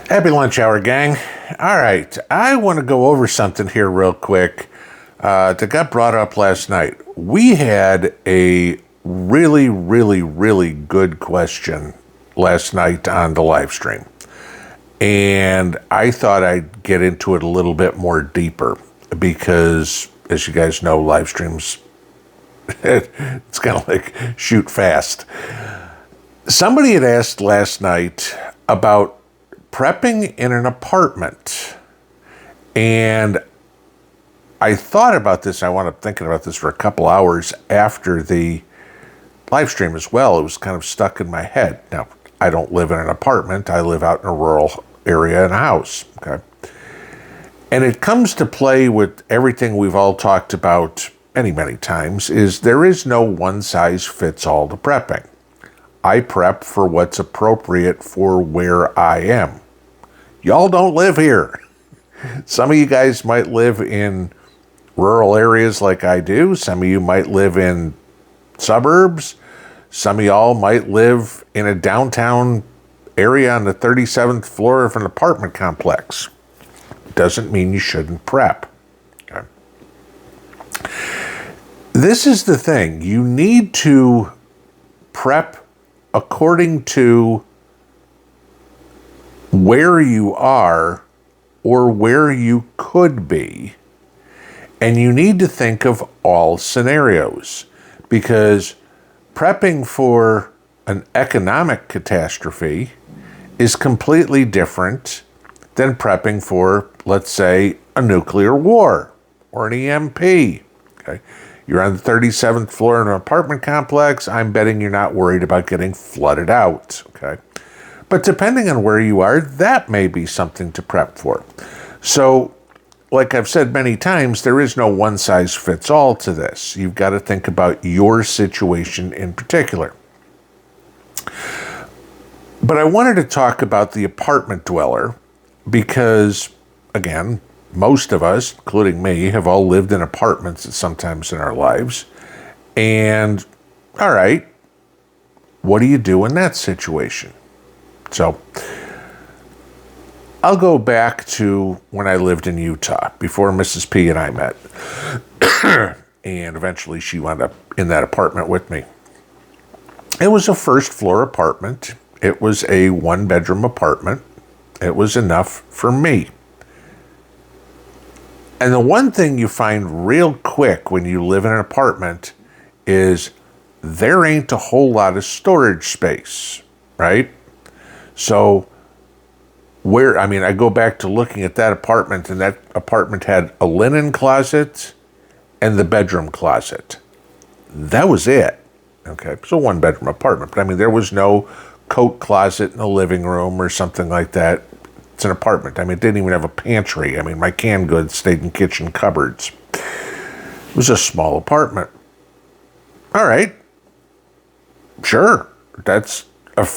Happy lunch hour, gang. All right, I want to go over something here real quick that got brought up last night. We had a really good question last night on the live stream, and I thought I'd get into it a little bit more deeper because, as you guys know, live streams, it's kind of like shoot fast. Somebody had asked last night about prepping in an apartment, and I thought about this. I wound up thinking about this for a couple hours after the live stream as well. It was kind of stuck in my head. Now, I don't live in an apartment. I live out in a rural area in a house, okay? And it comes to play with everything we've all talked about many times, is there is no one-size-fits-all to prepping. I prep for what's appropriate for where I am. Y'all don't live here. Some of you guys might live in rural areas like I do. Some of you might live in suburbs. Some of y'all might live in a downtown area on the 37th floor of an apartment complex. Doesn't mean you shouldn't prep. Okay. This is the thing. You need to prep according to where you are or where you could be. And you need to think of all scenarios, because prepping for an economic catastrophe is completely different than prepping for, let's say, a nuclear war or an EMP. Okay? You're on the 37th floor of an apartment complex. I'm betting you're not worried about getting flooded out, okay? But depending on where you are, that may be something to prep for. So, like I've said many times, there is no one-size-fits-all to this. You've got to think about your situation in particular. But I wanted to talk about the apartment dweller because, again, most of us, including me, have all lived in apartments at some times in our lives. And, all right, what do you do in that situation? So, I'll go back to when I lived in Utah, before Mrs. P and I met. And eventually she wound up in that apartment with me. It was a first-floor apartment. It was a one-bedroom apartment. It was enough for me. And the one thing you find real quick when you live in an apartment is there ain't a whole lot of storage space, right? So I go back to looking at that apartment, and that apartment had a linen closet and the bedroom closet. That was it. Okay, it's a one-bedroom apartment, but there was no coat closet in the living room or something like that. It's an apartment. It didn't even have a pantry. My canned goods stayed in kitchen cupboards. It was a small apartment. All right. Sure. That's a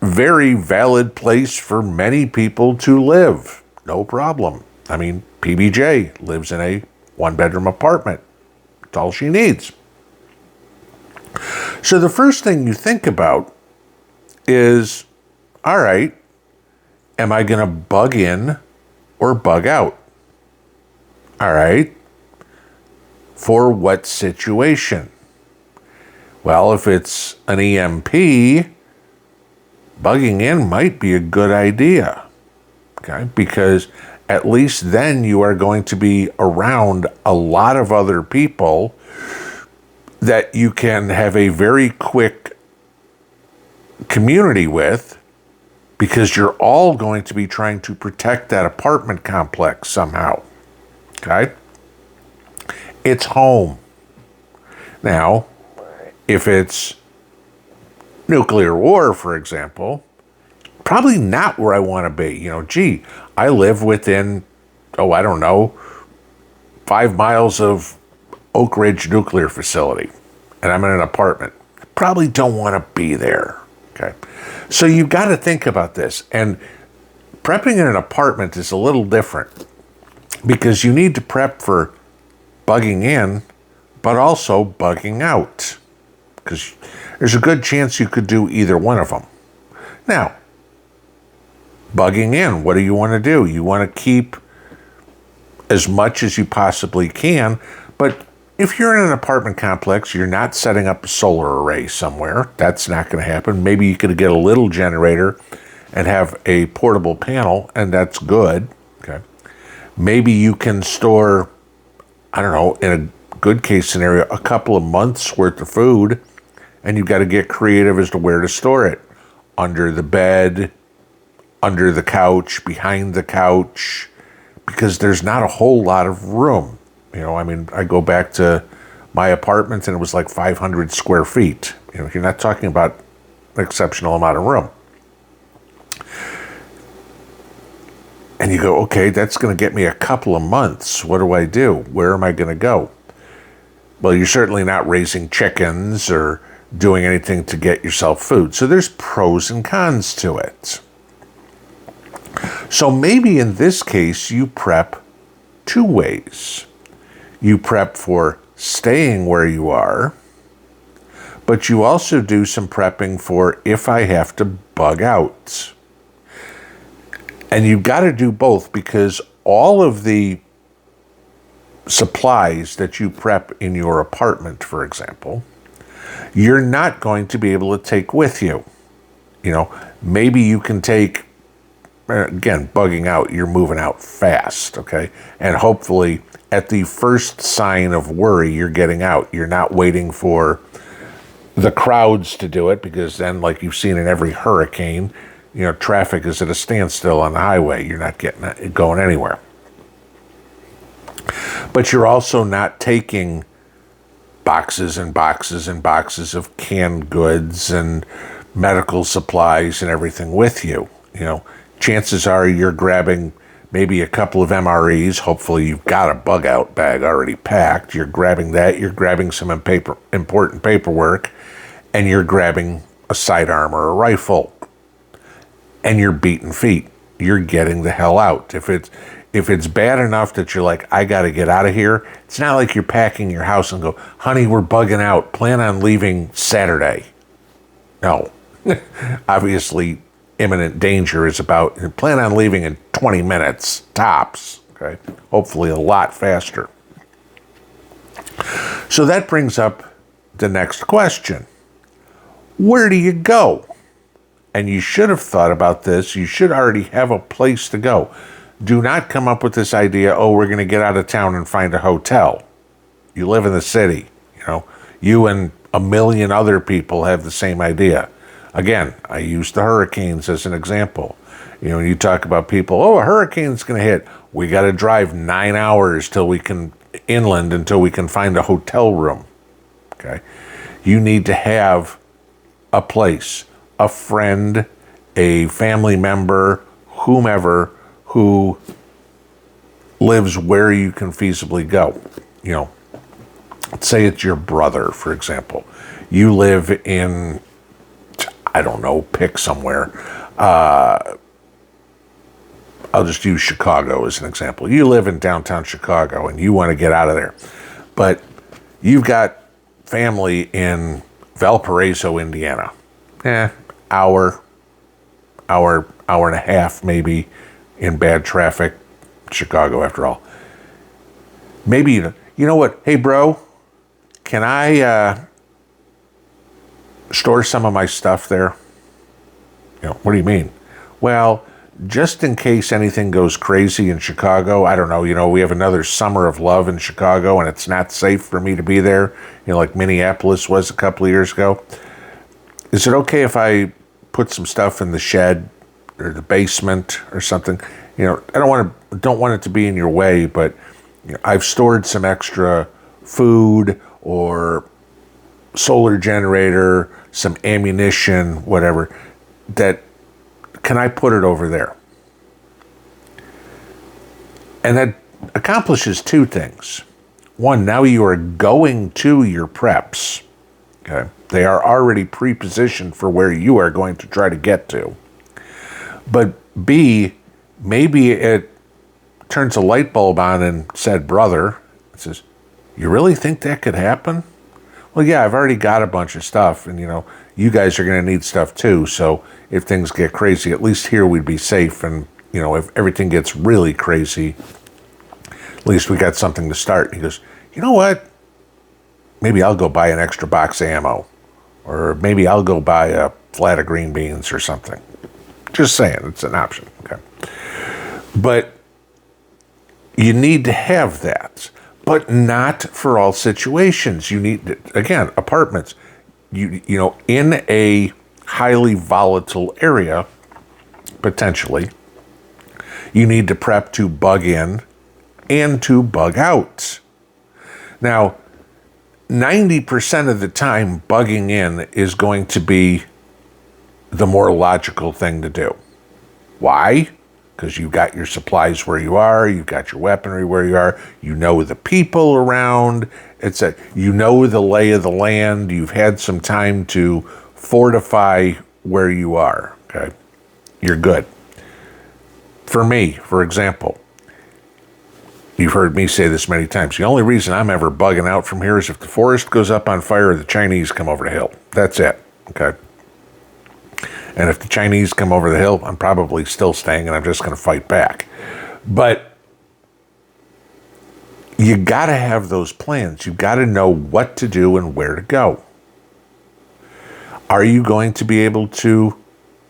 very valid place for many people to live. No problem. PBJ lives in a one-bedroom apartment. That's all she needs. So the first thing you think about is, all right, am I going to bug in or bug out? All right. For what situation? Well, if it's an EMP, bugging in might be a good idea. Okay? Because at least then you are going to be around a lot of other people that you can have a very quick community with, because you're all going to be trying to protect that apartment complex somehow. Okay? It's home. Now, if it's nuclear war, for example, probably not where I want to be. I live within, 5 miles of Oak Ridge nuclear facility, and I'm in an apartment. Probably don't want to be there. Okay? So you've got to think about this. And prepping in an apartment is a little different, because you need to prep for bugging in, but also bugging out, because there's a good chance you could do either one of them. Now, bugging in. What do you want to do? You want to keep as much as you possibly can, but if you're in an apartment complex, you're not setting up a solar array somewhere. That's not going to happen. Maybe you could get a little generator and have a portable panel, and that's good. Okay. Maybe you can store, I don't know, in a good case scenario, a couple of months worth of food, and you've got to get creative as to where to store it. Under the bed, under the couch, behind the couch, because there's not a whole lot of room. You know, I mean, I go back to my apartment and it was like 500 square feet. You know, you're not talking about an exceptional amount of room. And you go, okay, that's going to get me a couple of months. What do I do? Where am I going to go? Well, you're certainly not raising chickens or doing anything to get yourself food. So there's pros and cons to it. So maybe in this case, you prep two ways. You prep for staying where you are, but you also do some prepping for if I have to bug out. And you've got to do both, because all of the supplies that you prep in your apartment, for example, you're not going to be able to take with you. You know, maybe you can take, again, bugging out, you're moving out fast, okay? And hopefully at the first sign of worry, you're getting out. You're not waiting for the crowds to do it, because then, like you've seen in every hurricane, you know, traffic is at a standstill on the highway. You're not going anywhere. But you're also not taking boxes and boxes and boxes of canned goods and medical supplies and everything with you. You know, chances are you're grabbing maybe a couple of MREs. Hopefully you've got a bug out bag already packed. You're grabbing that. You're grabbing some important paperwork, and you're grabbing a sidearm or a rifle, and you're beating feet. You're getting the hell out. If it's bad enough that you're like, I got to get out of here, it's not like you're packing your house and go, honey, we're bugging out. Plan on leaving Saturday. No. Obviously, imminent danger is about, plan on leaving in 20 minutes, tops. Okay? Hopefully a lot faster. So that brings up the next question. Where do you go? And you should have thought about this. You should already have a place to go. Do not come up with this idea, oh, we're going to get out of town and find a hotel. You live in the city. You know, you and a million other people have the same idea. Again, I use the hurricanes as an example. You know, you talk about people, oh, a hurricane's going to hit. We got to drive 9 hours inland until we can find a hotel room. Okay? You need to have a place, a friend, a family member, whomever, who lives where you can feasibly go. You know, let's say it's your brother, for example. You live in, I don't know, pick somewhere. I'll just use Chicago as an example. You live in downtown Chicago and you want to get out of there. But you've got family in Valparaiso, Indiana. Hour and a half maybe in bad traffic. Chicago, after all. Maybe, you know what? Hey, bro, can I store some of my stuff there? You know, what do you mean? Well, just in case anything goes crazy in Chicago, I don't know, you know, we have another summer of love in Chicago and it's not safe for me to be there, you know, like Minneapolis was a couple of years ago. Is it okay if I put some stuff in the shed or the basement or something? You know, I don't want it to be in your way, but you know, I've stored some extra food or solar generator, some ammunition, whatever, that can I put it over there? And that accomplishes two things. One, now you are going to your preps. Okay? They are already pre-positioned for where you are going to try to get to. But B, maybe it turns a light bulb on in said brother. It says, you really think that could happen? Well, yeah, I've already got a bunch of stuff. And, you know, you guys are going to need stuff too. So if things get crazy, at least here we'd be safe. And, you know, if everything gets really crazy, at least we got something to start. He goes, you know what? Maybe I'll go buy an extra box of ammo. Or maybe I'll go buy a flat of green beans or something. Just saying, it's an option. Okay. But you need to have that. But not for all situations. You need, again, apartments. You know, in a highly volatile area, potentially, you need to prep to bug in and to bug out. Now, 90% of the time, bugging in is going to be the more logical thing to do. Why? Because you've got your supplies where you are, you've got your weaponry where you are, you know the people around, you know the lay of the land, you've had some time to fortify where you are, okay? You're good. For me, for example, you've heard me say this many times, the only reason I'm ever bugging out from here is if the forest goes up on fire or the Chinese come over the hill. That's it, okay? And if the Chinese come over the hill, I'm probably still staying and I'm just going to fight back. But you got to have those plans. You've got to know what to do and where to go. Are you going to be able to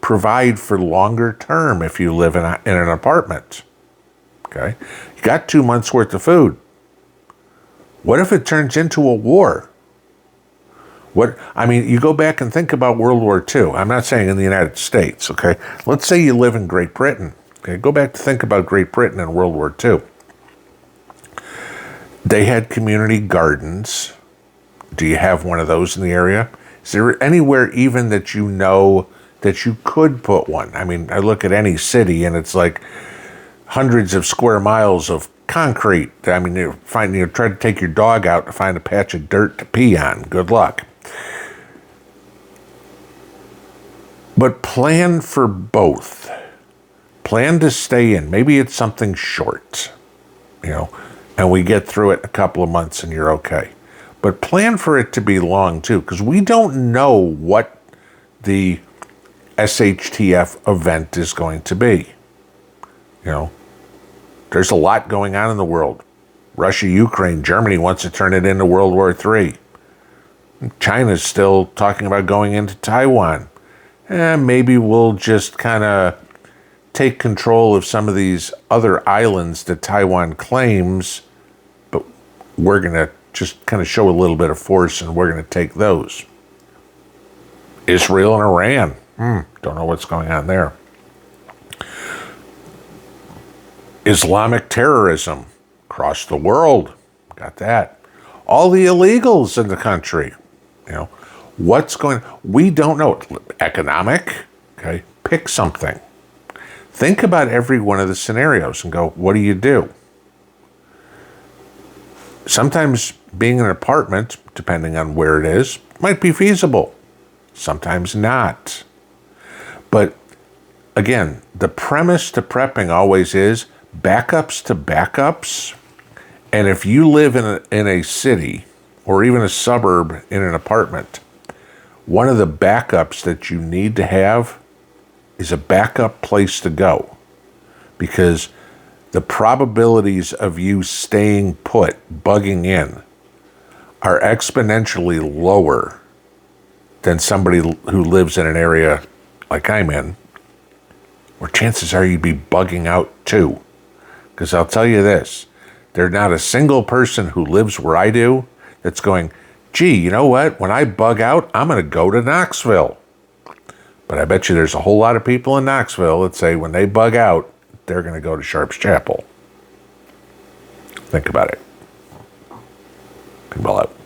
provide for longer term if you live in an apartment? Okay. You got 2 months worth of food. What if it turns into a war? You go back and think about World War II. I'm not saying in the United States, okay? Let's say you live in Great Britain. Okay, go back to think about Great Britain in World War II. They had community gardens. Do you have one of those in the area? Is there anywhere even that you know that you could put one? I mean, I look at any city and it's like hundreds of square miles of concrete. I mean, you try to take your dog out to find a patch of dirt to pee on. Good luck. But plan for both. Plan to stay in. Maybe it's something short, and we get through it in a couple of months and you're okay. But plan for it to be long too, because we don't know what the SHTF event is going to be. There's a lot going on in the world. Russia, Ukraine, Germany wants to turn it into World War III. China's still talking about going into Taiwan. Maybe we'll just kind of take control of some of these other islands that Taiwan claims, but we're going to just kind of show a little bit of force and we're going to take those. Israel and Iran. Don't know what's going on there. Islamic terrorism across the world. Got that. All the illegals in the country. What's going on? We don't know. Economic, okay? Pick something. Think about every one of the scenarios and go, what do you do? Sometimes being in an apartment, depending on where it is, might be feasible. Sometimes not. But again, the premise to prepping always is backups to backups. And if you live in a city or even a suburb in an apartment, one of the backups that you need to have is a backup place to go, because the probabilities of you staying put, bugging in, are exponentially lower than somebody who lives in an area like I'm in, where chances are you'd be bugging out too. Because I'll tell you this, there's not a single person who lives where I do that's going, gee, you know what? When I bug out, I'm going to go to Knoxville. But I bet you there's a whole lot of people in Knoxville that say when they bug out, they're going to go to Sharp's Chapel. Think about it. Pinball out.